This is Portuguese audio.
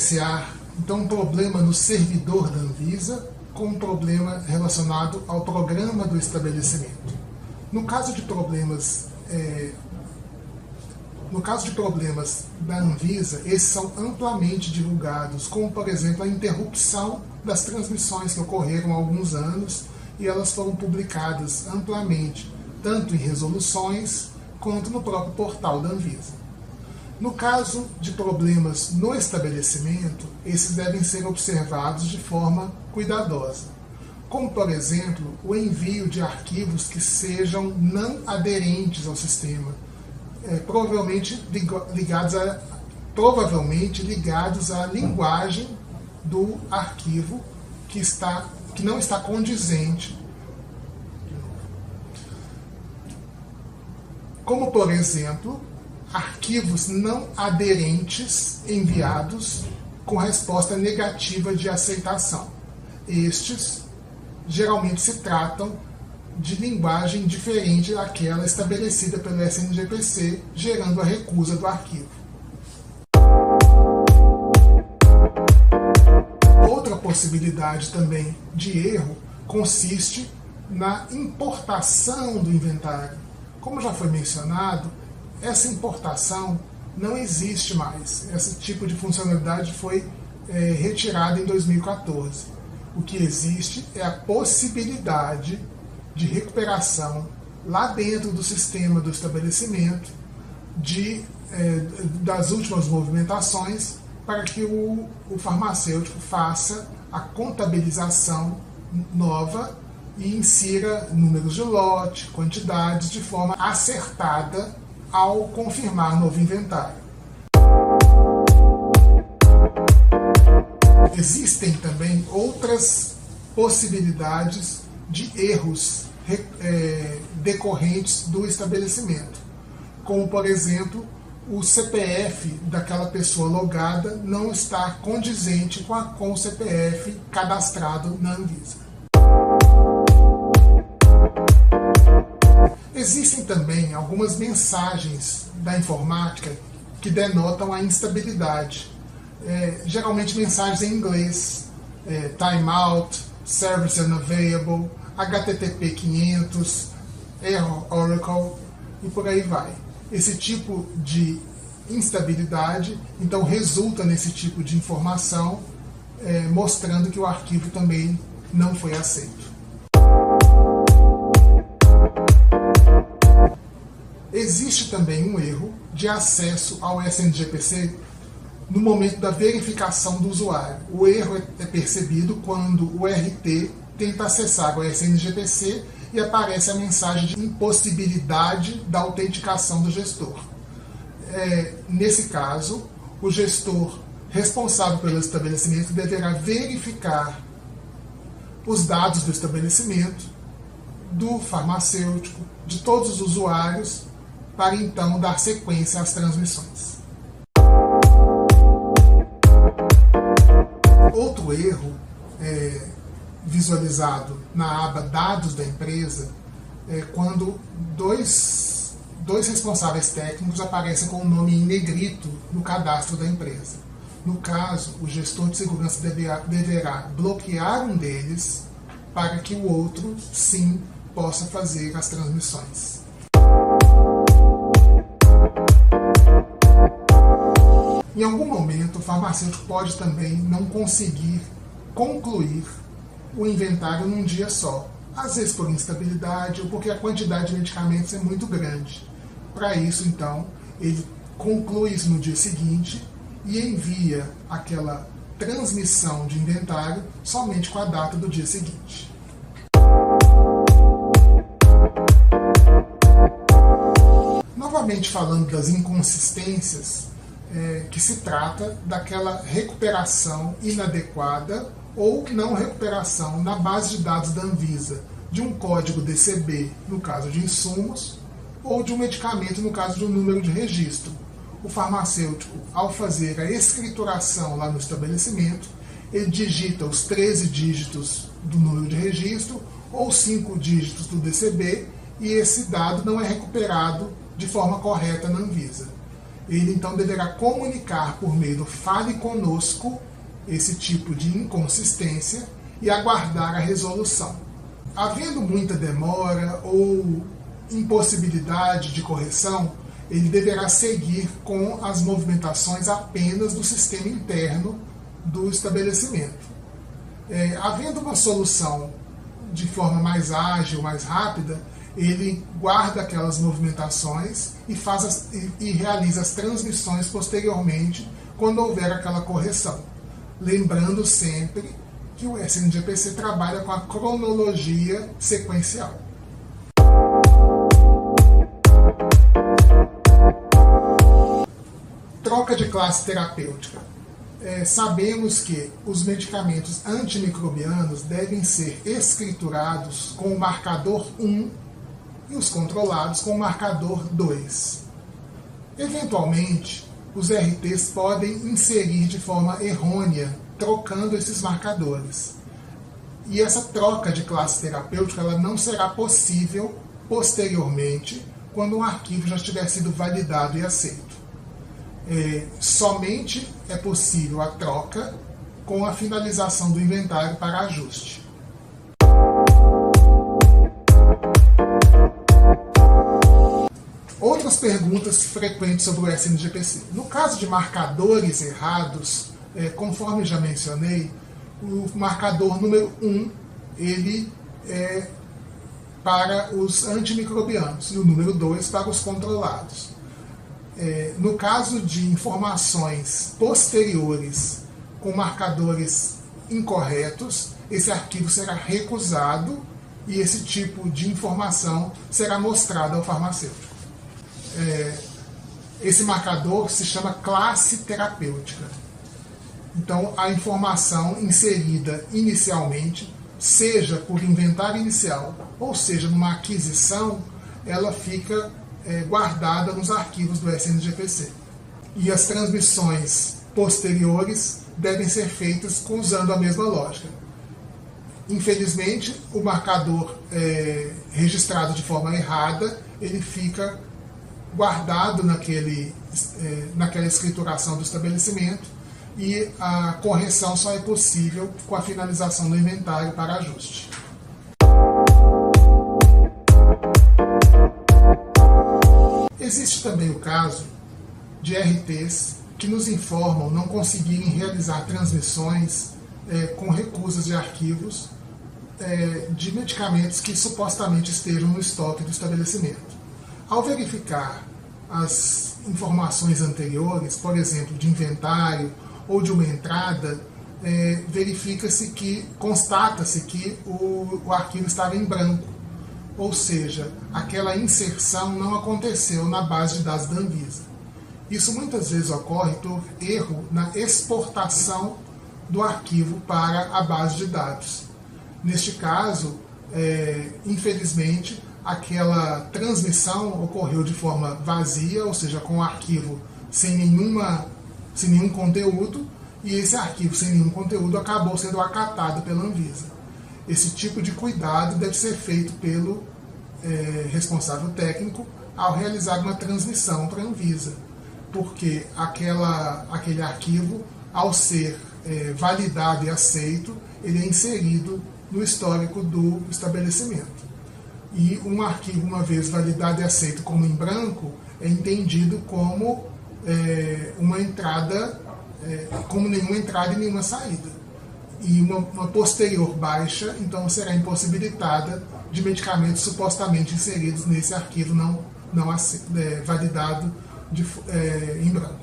diferenciar, então, um problema no servidor da Anvisa com um problema relacionado ao programa do estabelecimento. No caso de problemas da Anvisa, esses são amplamente divulgados, como, por exemplo, a interrupção das transmissões que ocorreram há alguns anos e elas foram publicadas amplamente, tanto em resoluções quanto no próprio portal da Anvisa. No caso de problemas no estabelecimento, esses devem ser observados de forma cuidadosa, como, por exemplo, o envio de arquivos que sejam não aderentes ao sistema, provavelmente ligados à linguagem do arquivo que não está condizente, como, por exemplo, arquivos não aderentes enviados com resposta negativa de aceitação. Estes geralmente se tratam de linguagem diferente daquela estabelecida pelo SNGPC, gerando a recusa do arquivo. Outra possibilidade também de erro consiste na importação do inventário. Como já foi mencionado, essa importação não existe mais. Esse tipo de funcionalidade foi retirada em 2014. O que existe é a possibilidade de recuperação lá dentro do sistema do estabelecimento das últimas movimentações para que o farmacêutico faça a contabilização nova e insira números de lote, quantidades, de forma acertada ao confirmar novo inventário. Existem também outras possibilidades de erros decorrentes do estabelecimento, como, por exemplo, o CPF daquela pessoa logada não estar condizente com o CPF cadastrado na Anvisa. Existem também algumas mensagens da informática que denotam a instabilidade. Geralmente mensagens em inglês, timeout, service unavailable, HTTP 500, error Oracle e por aí vai. Esse tipo de instabilidade, então, resulta nesse tipo de informação, mostrando que o arquivo também não foi aceito. Existe também um erro de acesso ao SNGPC no momento da verificação do usuário. O erro é percebido quando o RT tenta acessar o SNGPC e aparece a mensagem de impossibilidade da autenticação do gestor. Nesse caso, o gestor responsável pelo estabelecimento deverá verificar os dados do estabelecimento, do farmacêutico, de todos os usuários, para então dar sequência às transmissões. Outro erro visualizado na aba Dados da empresa é quando dois responsáveis técnicos aparecem com o nome em negrito no cadastro da empresa. No caso, o gestor de segurança deverá bloquear um deles para que o outro, sim, possa fazer as transmissões. Em algum momento, o farmacêutico pode também não conseguir concluir o inventário num dia só, às vezes por instabilidade ou porque a quantidade de medicamentos é muito grande. Para isso, então, ele conclui isso no dia seguinte e envia aquela transmissão de inventário somente com a data do dia seguinte. Novamente falando das inconsistências, que se trata daquela recuperação inadequada ou não recuperação na base de dados da Anvisa de um código DCB, no caso de insumos, ou de um medicamento, no caso de um número de registro. O farmacêutico, ao fazer a escrituração lá no estabelecimento, ele digita os 13 dígitos do número de registro ou 5 dígitos do DCB e esse dado não é recuperado de forma correta na Anvisa. ele então deverá comunicar por meio do fale conosco esse tipo de inconsistência e aguardar a resolução. Havendo muita demora ou impossibilidade de correção, ele deverá seguir com as movimentações apenas do sistema interno do estabelecimento. Havendo uma solução de forma mais ágil, mais rápida, ele guarda aquelas movimentações e realiza as transmissões posteriormente quando houver aquela correção. Lembrando sempre que o SNGPC trabalha com a cronologia sequencial. Troca de classe terapêutica. Sabemos que os medicamentos antimicrobianos devem ser escriturados com o marcador 1 e os controlados com o marcador 2. Eventualmente, os RTs podem inserir de forma errônea, trocando esses marcadores. E essa troca de classe terapêutica ela não será possível posteriormente, quando um arquivo já tiver sido validado e aceito. Somente é possível a troca com a finalização do inventário para ajuste. Outras perguntas frequentes sobre o SNGPC. No caso de marcadores errados, conforme já mencionei, o marcador número 1 ele é para os antimicrobianos e o número 2 para os controlados. No caso de informações posteriores com marcadores incorretos, esse arquivo será recusado e esse tipo de informação será mostrado ao farmacêutico. Esse marcador se chama classe terapêutica. Então, a informação inserida inicialmente, seja por inventário inicial ou seja numa aquisição, ela fica guardada nos arquivos do SNGPC. E as transmissões posteriores devem ser feitas usando a mesma lógica. Infelizmente, o marcador registrado de forma errada, ele fica guardado naquela escrituração do estabelecimento e a correção só é possível com a finalização do inventário para ajuste. Existe também o caso de RTs que nos informam não conseguirem realizar transmissões com recusas de arquivos de medicamentos que supostamente estejam no estoque do estabelecimento. Ao verificar as informações anteriores, por exemplo, de inventário ou de uma entrada, constata-se que o arquivo estava em branco. Ou seja, aquela inserção não aconteceu na base de dados da Anvisa. Isso muitas vezes ocorre por erro na exportação do arquivo para a base de dados. Neste caso, infelizmente, aquela transmissão ocorreu de forma vazia, ou seja, com o arquivo sem nenhum conteúdo, e esse arquivo sem nenhum conteúdo acabou sendo acatado pela Anvisa. Esse tipo de cuidado deve ser feito pelo responsável técnico ao realizar uma transmissão para a Anvisa, porque aquele arquivo, ao ser validado e aceito, ele é inserido no histórico do estabelecimento. E um arquivo, uma vez validado e aceito como em branco, é entendido como uma entrada, como nenhuma entrada e nenhuma saída. E uma posterior baixa, então, será impossibilitada de medicamentos supostamente inseridos nesse arquivo não validado em branco.